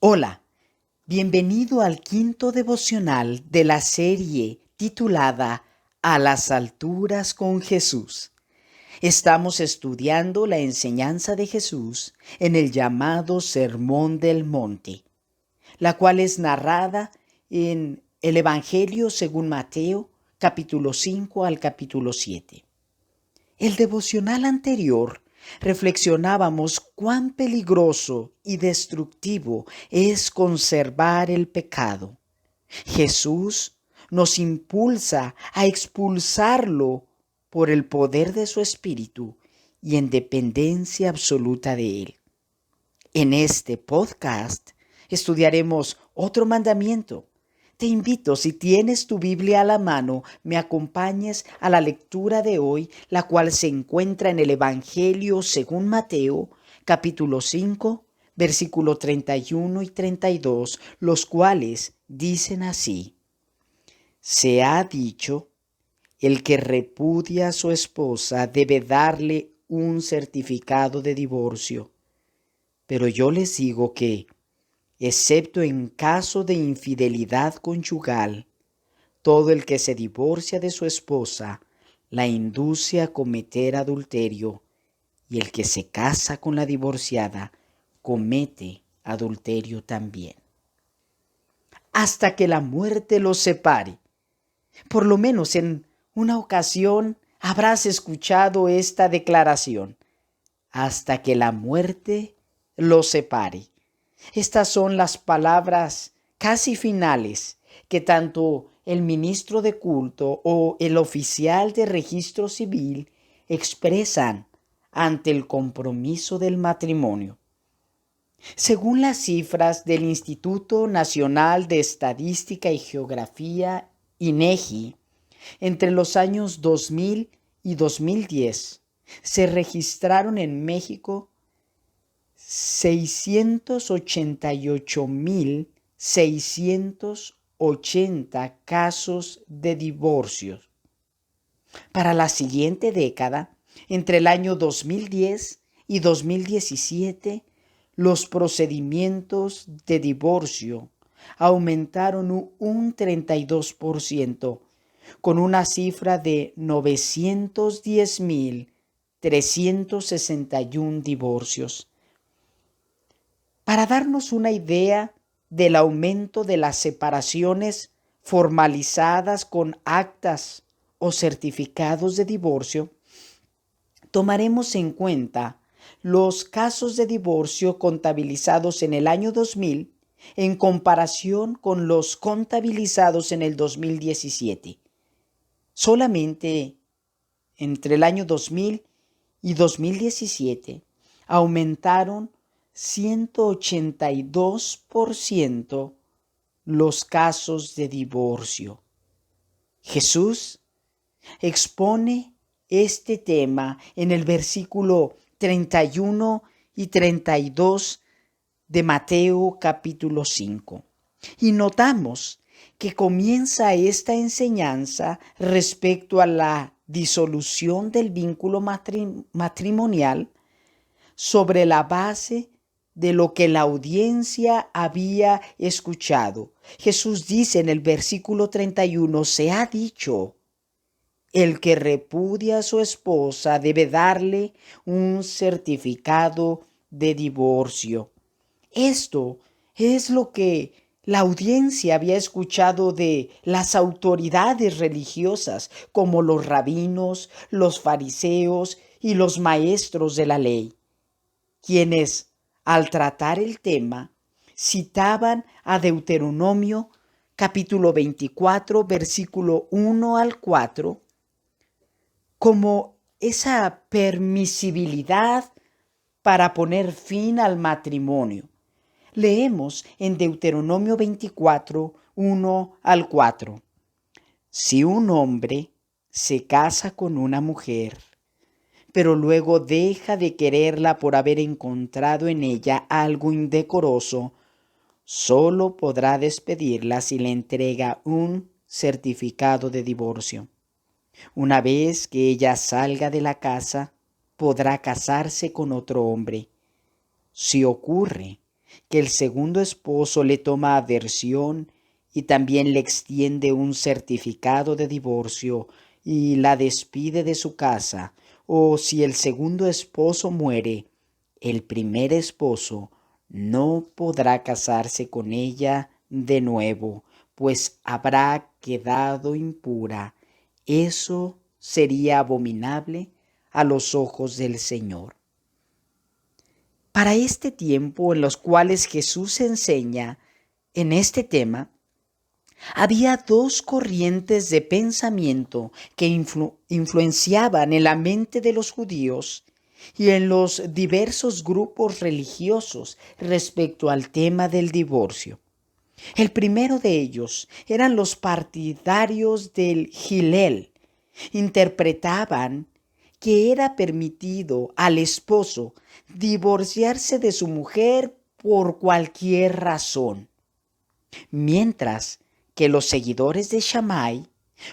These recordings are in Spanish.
Hola, bienvenido al quinto devocional de la serie titulada A las alturas con Jesús. Estamos estudiando la enseñanza de Jesús en el llamado Sermón del Monte, la cual es narrada en el Evangelio según Mateo, capítulo 5 al capítulo 7. El devocional anterior reflexionábamos cuán peligroso y destructivo es conservar el pecado. Jesús nos impulsa a expulsarlo por el poder de su Espíritu y en dependencia absoluta de Él. En este podcast estudiaremos otro mandamiento. Te invito, si tienes tu Biblia a la mano, me acompañes a la lectura de hoy, la cual se encuentra en el Evangelio según Mateo, capítulo 5, versículo 31 y 32, los cuales dicen así: Se ha dicho, el que repudia a su esposa debe darle un certificado de divorcio. Pero yo les digo que, excepto en caso de infidelidad conyugal, todo el que se divorcia de su esposa la induce a cometer adulterio, y el que se casa con la divorciada comete adulterio también. Hasta que la muerte los separe. Por lo menos en una ocasión habrás escuchado esta declaración: hasta que la muerte los separe. Estas son las palabras casi finales que tanto el ministro de culto o el oficial de registro civil expresan ante el compromiso del matrimonio. Según las cifras del Instituto Nacional de Estadística y Geografía, INEGI, entre los años 2000 y 2010 se registraron en México 688.680 casos de divorcios. Para la siguiente década, entre el año 2010 y 2017, los procedimientos de divorcio aumentaron un 32%, con una cifra de 910.361 divorcios. Para darnos una idea del aumento de las separaciones formalizadas con actas o certificados de divorcio, tomaremos en cuenta los casos de divorcio contabilizados en el año 2000 en comparación con los contabilizados en el 2017. Solamente entre el año 2000 y 2017 aumentaron 182% los casos de divorcio. Jesús expone este tema en el versículo 31 y 32 de Mateo capítulo 5. Y notamos que comienza esta enseñanza respecto a la disolución del vínculo matrimonial sobre la base de lo que la audiencia había escuchado. Jesús dice en el versículo 31, se ha dicho, el que repudia a su esposa debe darle un certificado de divorcio. Esto es lo que la audiencia había escuchado de las autoridades religiosas, como los rabinos, los fariseos y los maestros de la ley, quienes, al tratar el tema, citaban a Deuteronomio capítulo 24, versículo 1 al 4, como esa permisibilidad para poner fin al matrimonio. Leemos en Deuteronomio 24, 1 al 4. Si un hombre se casa con una mujer, pero luego deja de quererla por haber encontrado en ella algo indecoroso, solo podrá despedirla si le entrega un certificado de divorcio. Una vez que ella salga de la casa, podrá casarse con otro hombre. Si ocurre que el segundo esposo le toma aversión y también le extiende un certificado de divorcio y la despide de su casa, o si el segundo esposo muere, el primer esposo no podrá casarse con ella de nuevo, pues habrá quedado impura. Eso sería abominable a los ojos del Señor. Para este tiempo en los cuales Jesús enseña en este tema, había dos corrientes de pensamiento que influenciaban en la mente de los judíos y en los diversos grupos religiosos respecto al tema del divorcio. El primero de ellos eran los partidarios del Hillel. Interpretaban que era permitido al esposo divorciarse de su mujer por cualquier razón, mientras que los seguidores de Shammai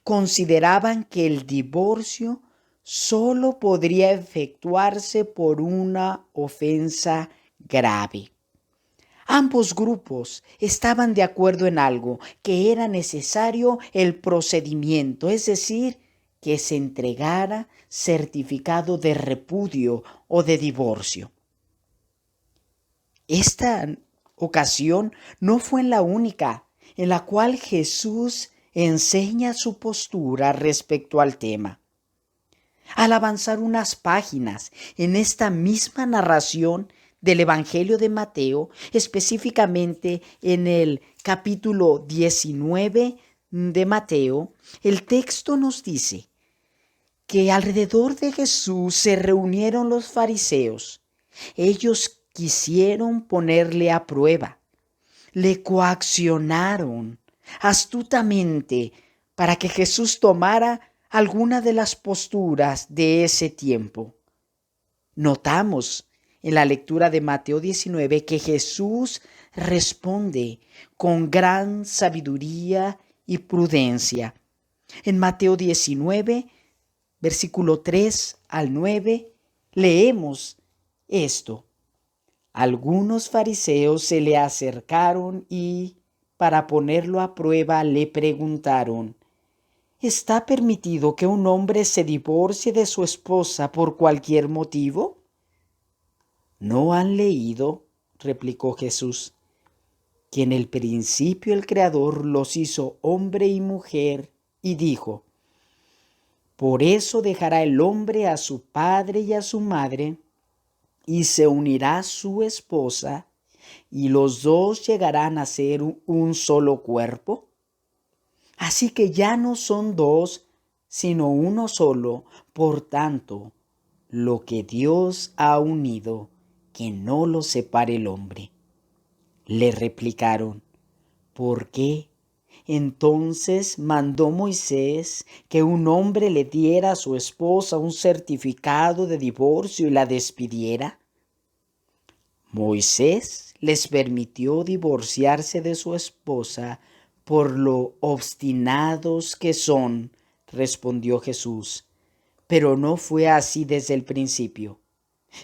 consideraban que el divorcio solo podría efectuarse por una ofensa grave. Ambos grupos estaban de acuerdo en algo, que era necesario el procedimiento, es decir, que se entregara certificado de repudio o de divorcio. Esta ocasión no fue la única en la cual Jesús enseña su postura respecto al tema. Al avanzar unas páginas en esta misma narración del Evangelio de Mateo, específicamente en el capítulo 19 de Mateo, el texto nos dice que alrededor de Jesús se reunieron los fariseos. Ellos quisieron ponerle a prueba, le coaccionaron astutamente para que Jesús tomara alguna de las posturas de ese tiempo. Notamos en la lectura de Mateo 19 que Jesús responde con gran sabiduría y prudencia. En Mateo 19, versículo 3 al 9, leemos esto. Algunos fariseos se le acercaron y, para ponerlo a prueba, le preguntaron: ¿está permitido que un hombre se divorcie de su esposa por cualquier motivo? ¿No han leído, replicó Jesús, que en el principio el Creador los hizo hombre y mujer y dijo: por eso dejará el hombre a su padre y a su madre, y se unirá a su esposa, y los dos llegarán a ser un solo cuerpo? Así que ya no son dos, sino uno solo. Por tanto, lo que Dios ha unido, que no lo separe el hombre. Le replicaron: ¿por qué? Entonces mandó Moisés que un hombre le diera a su esposa un certificado de divorcio y la despidiera. Moisés les permitió divorciarse de su esposa por lo obstinados que son, respondió Jesús, pero no fue así desde el principio.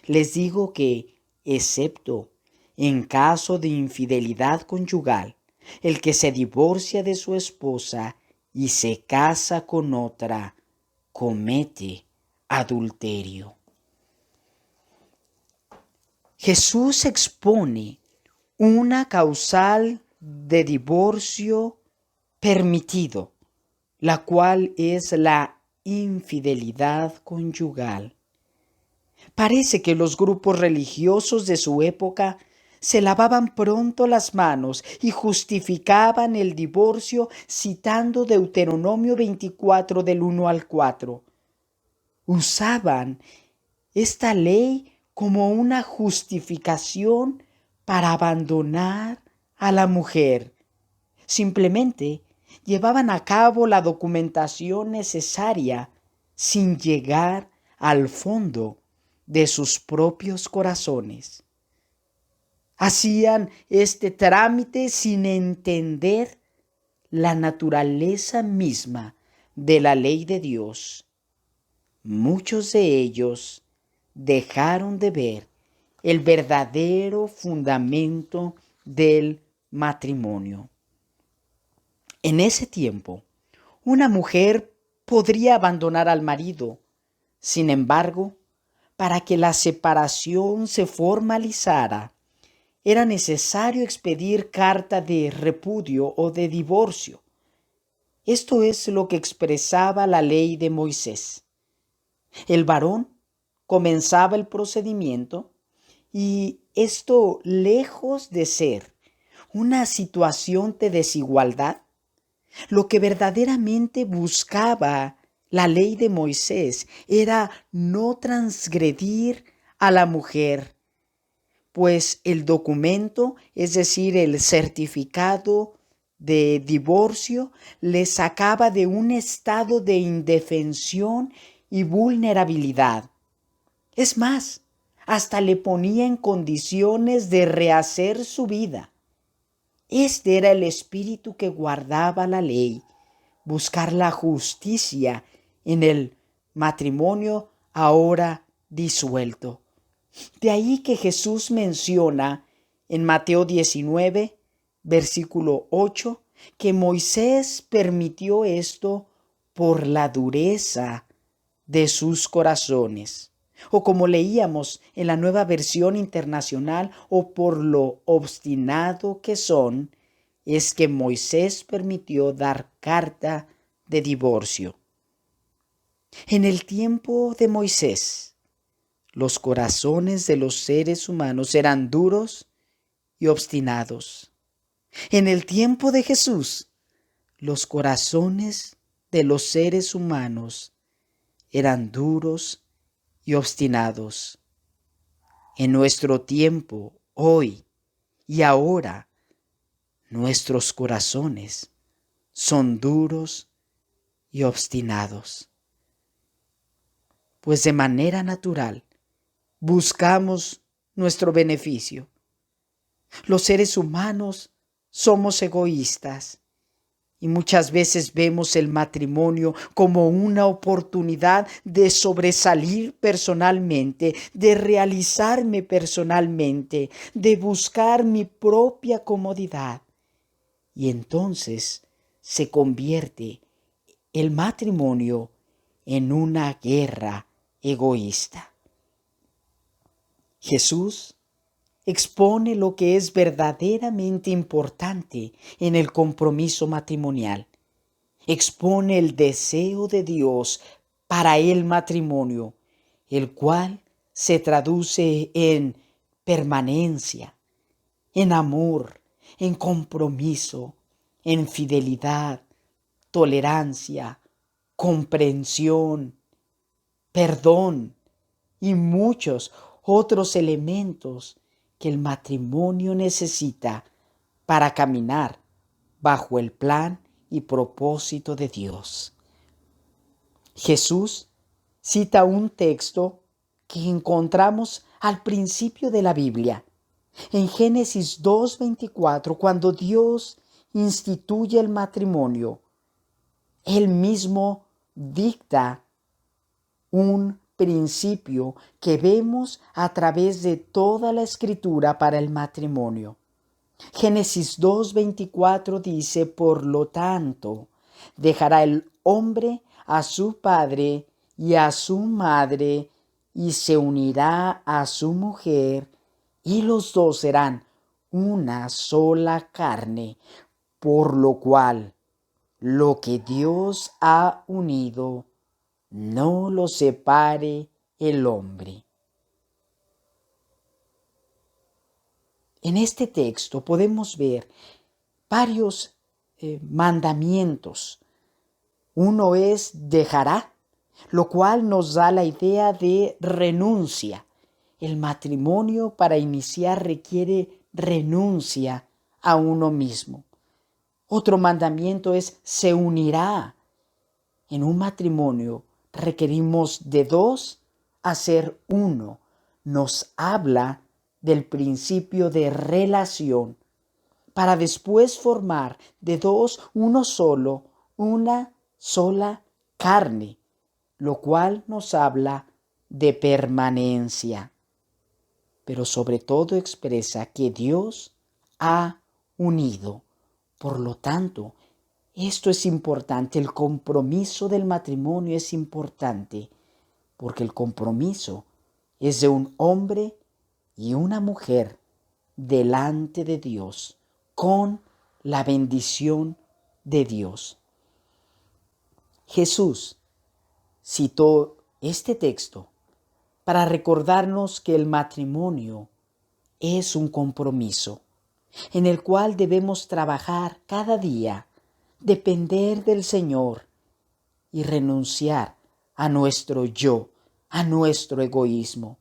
Les digo que, excepto en caso de infidelidad conyugal, el que se divorcia de su esposa y se casa con otra, comete adulterio. Jesús expone una causal de divorcio permitido, la cual es la infidelidad conyugal. Parece que los grupos religiosos de su época se lavaban pronto las manos y justificaban el divorcio citando Deuteronomio 24 del 1 al 4. Usaban esta ley como una justificación para abandonar a la mujer. Simplemente llevaban a cabo la documentación necesaria sin llegar al fondo de sus propios corazones. Hacían este trámite sin entender la naturaleza misma de la ley de Dios. Muchos de ellos dejaron de ver el verdadero fundamento del matrimonio. En ese tiempo, una mujer podría abandonar al marido. Sin embargo, para que la separación se formalizara, era necesario expedir carta de repudio o de divorcio. Esto es lo que expresaba la ley de Moisés. El varón comenzaba el procedimiento y esto, lejos de ser una situación de desigualdad, lo que verdaderamente buscaba la ley de Moisés era no transgredir a la mujer, pues el documento, es decir, el certificado de divorcio, le sacaba de un estado de indefensión y vulnerabilidad. Es más, hasta le ponía en condiciones de rehacer su vida. Este era el espíritu que guardaba la ley, buscar la justicia en el matrimonio ahora disuelto. De ahí que Jesús menciona en Mateo 19, versículo 8, que Moisés permitió esto por la dureza de sus corazones. O como leíamos en la Nueva Versión Internacional, o por lo obstinado que son, es que Moisés permitió dar carta de divorcio. En el tiempo de Moisés, los corazones de los seres humanos eran duros y obstinados. En el tiempo de Jesús, los corazones de los seres humanos eran duros y obstinados. En nuestro tiempo, hoy y ahora, nuestros corazones son duros y obstinados. Pues de manera natural buscamos nuestro beneficio. Los seres humanos somos egoístas y muchas veces vemos el matrimonio como una oportunidad de sobresalir personalmente, de realizarme personalmente, de buscar mi propia comodidad. Y entonces se convierte el matrimonio en una guerra egoísta. Jesús expone lo que es verdaderamente importante en el compromiso matrimonial. Expone el deseo de Dios para el matrimonio, el cual se traduce en permanencia, en amor, en compromiso, en fidelidad, tolerancia, comprensión, perdón y muchos otros elementos que el matrimonio necesita para caminar bajo el plan y propósito de Dios. Jesús cita un texto que encontramos al principio de la Biblia, en Génesis 2:24, cuando Dios instituye el matrimonio. Él mismo dicta un principio que vemos a través de toda la Escritura para el matrimonio. Génesis 2:24 dice: por lo tanto, dejará el hombre a su padre y a su madre, y se unirá a su mujer, y los dos serán una sola carne, por lo cual lo que Dios ha unido, no lo separe el hombre. En este texto podemos ver varios mandamientos. Uno es dejará, lo cual nos da la idea de renuncia. El matrimonio para iniciar requiere renuncia a uno mismo. Otro mandamiento es se unirá. En un matrimonio requerimos de dos a ser uno. Nos habla del principio de relación para después formar de dos uno solo, una sola carne, lo cual nos habla de permanencia. pero sobre todo expresa que Dios ha unido. Por lo tanto, esto es importante, el compromiso del matrimonio es importante, porque el compromiso es de un hombre y una mujer delante de Dios, con la bendición de Dios. Jesús citó este texto para recordarnos que el matrimonio es un compromiso en el cual debemos trabajar cada día, depender del Señor y renunciar a nuestro yo, a nuestro egoísmo.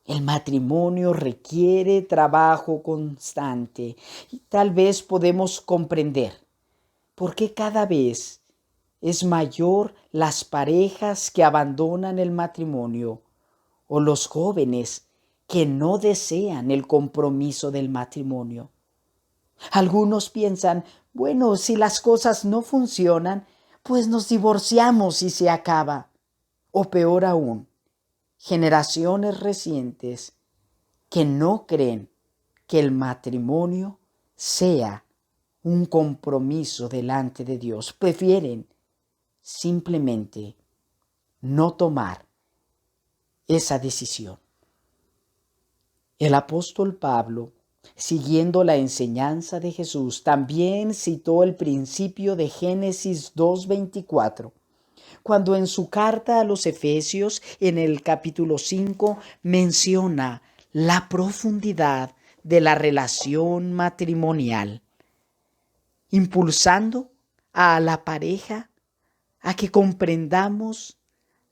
El matrimonio requiere trabajo constante y tal vez podemos comprender por qué cada vez es mayor las parejas que abandonan el matrimonio o los jóvenes que no desean el compromiso del matrimonio. Algunos piensan, bueno, si las cosas no funcionan, pues nos divorciamos y se acaba. O peor aún, generaciones recientes que no creen que el matrimonio sea un compromiso delante de Dios. Prefieren simplemente no tomar esa decisión. El apóstol Pablo, siguiendo la enseñanza de Jesús, también citó el principio de Génesis 2:24, cuando en su carta a los Efesios, en el capítulo 5, menciona la profundidad de la relación matrimonial, impulsando a la pareja a que comprendamos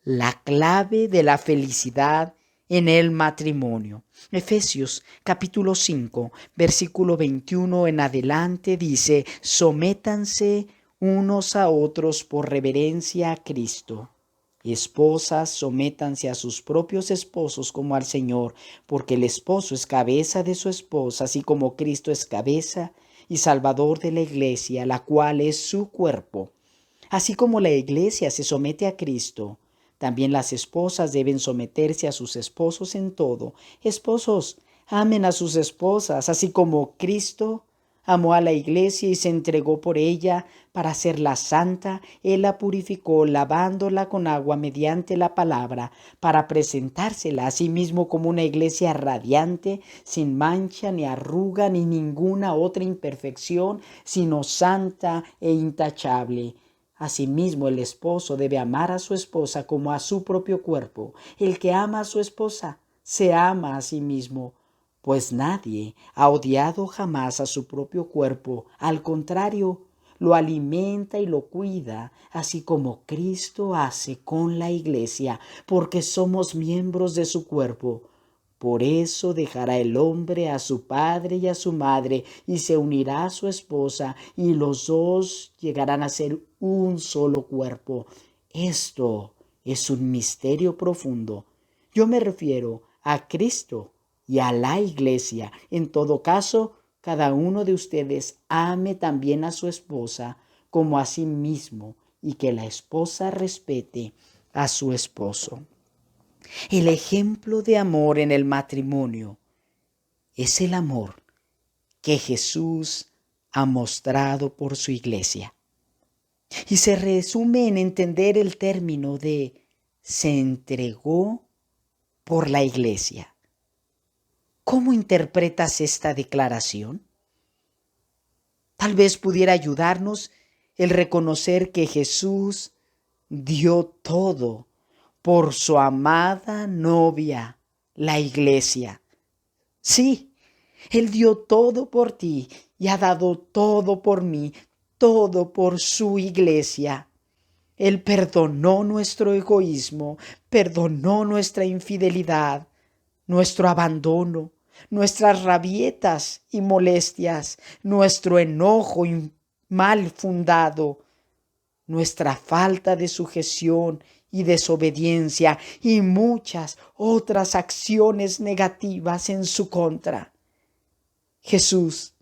la clave de la felicidad en el matrimonio. Efesios capítulo 5, versículo 21 en adelante dice: sométanse unos a otros por reverencia a Cristo. Esposas, sométanse a sus propios esposos como al Señor, porque el esposo es cabeza de su esposa, así como Cristo es cabeza y Salvador de la iglesia, la cual es su cuerpo. Así como la iglesia se somete a Cristo, también las esposas deben someterse a sus esposos en todo. Esposos, amen a sus esposas, así como Cristo amó a la iglesia y se entregó por ella para hacerla santa. Él la purificó, lavándola con agua mediante la palabra, para presentársela a sí mismo como una iglesia radiante, sin mancha, ni arruga, ni ninguna otra imperfección, sino santa e intachable. Asimismo, el esposo debe amar a su esposa como a su propio cuerpo. El que ama a su esposa se ama a sí mismo, pues nadie ha odiado jamás a su propio cuerpo. Al contrario, lo alimenta y lo cuida, así como Cristo hace con la iglesia, porque somos miembros de su cuerpo. Por eso dejará el hombre a su padre y a su madre, y se unirá a su esposa, y los dos llegarán a ser un solo cuerpo. Esto es un misterio profundo. Yo me refiero a Cristo y a la iglesia. En todo caso, cada uno de ustedes ame también a su esposa como a sí mismo, y que la esposa respete a su esposo. El ejemplo de amor en el matrimonio es el amor que Jesús ha mostrado por su iglesia. Y se resume en entender el término de se entregó por la iglesia. ¿Cómo interpretas esta declaración? Tal vez pudiera ayudarnos el reconocer que Jesús dio todo por su amada novia, la iglesia. Sí, Él dio todo por ti y ha dado todo por mí, todo por su iglesia. Él perdonó nuestro egoísmo, perdonó nuestra infidelidad, nuestro abandono, nuestras rabietas y molestias, nuestro enojo mal fundado, nuestra falta de sujeción y desobediencia y muchas otras acciones negativas en su contra. Jesús,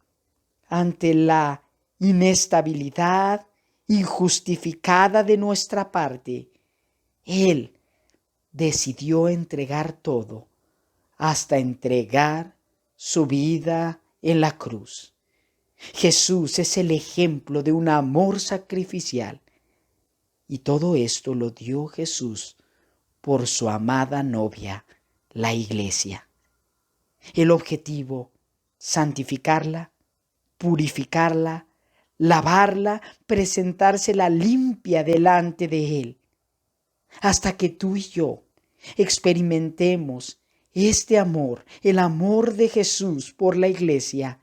ante la inestabilidad injustificada de nuestra parte, Él decidió entregar todo hasta entregar su vida en la cruz. Jesús es el ejemplo de un amor sacrificial. Y todo esto lo dio Jesús por su amada novia, la Iglesia. El objetivo, santificarla, purificarla, lavarla, presentársela limpia delante de Él. Hasta que tú y yo experimentemos este amor, el amor de Jesús por la Iglesia,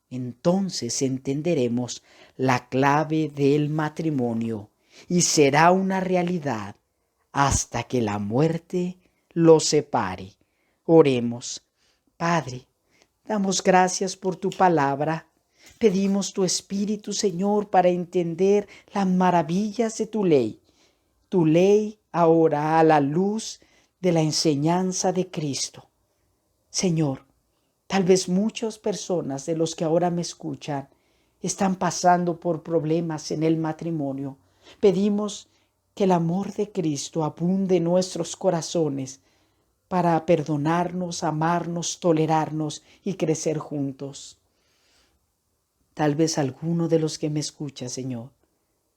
entonces entenderemos la clave del matrimonio y será una realidad hasta que la muerte los separe. Oremos. Padre, damos gracias por tu palabra. Pedimos tu Espíritu, Señor, para entender las maravillas de tu ley. Tu ley ahora a la luz de la enseñanza de Cristo. Señor, tal vez muchas personas de los que ahora me escuchan están pasando por problemas en el matrimonio. Pedimos que el amor de Cristo abunde en nuestros corazones para perdonarnos, amarnos, tolerarnos y crecer juntos. Tal vez alguno de los que me escucha, Señor,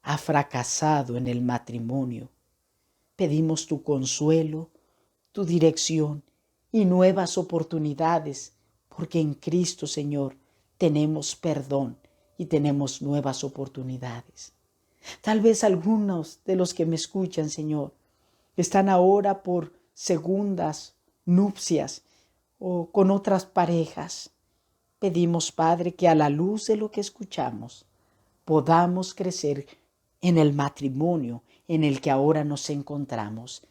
ha fracasado en el matrimonio. Pedimos tu consuelo, tu dirección y nuevas oportunidades, porque en Cristo, Señor, tenemos perdón y tenemos nuevas oportunidades. Tal vez algunos de los que me escuchan, Señor, están ahora por segundas nupcias o con otras parejas. Pedimos, Padre, que a la luz de lo que escuchamos podamos crecer en el matrimonio en el que ahora nos encontramos.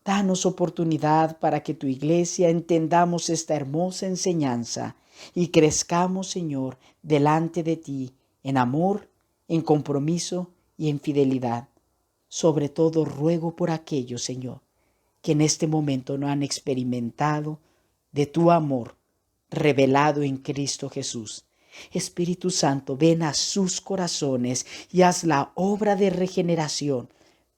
Danos oportunidad para que tu iglesia entendamos esta hermosa enseñanza y crezcamos, Señor, delante de ti en amor, en compromiso y en fidelidad. Sobre todo ruego por aquellos, Señor, que en este momento no han experimentado de tu amor revelado en Cristo Jesús. Espíritu Santo, ven a sus corazones y haz la obra de regeneración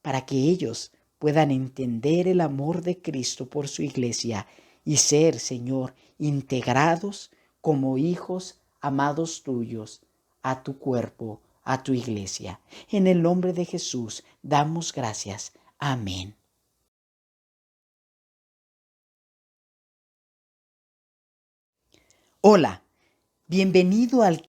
para que ellos puedan entender el amor de Cristo por su iglesia y ser, Señor, integrados como hijos amados tuyos a tu cuerpo, a tu iglesia. En el nombre de Jesús damos gracias. Amén. Hola, bienvenido al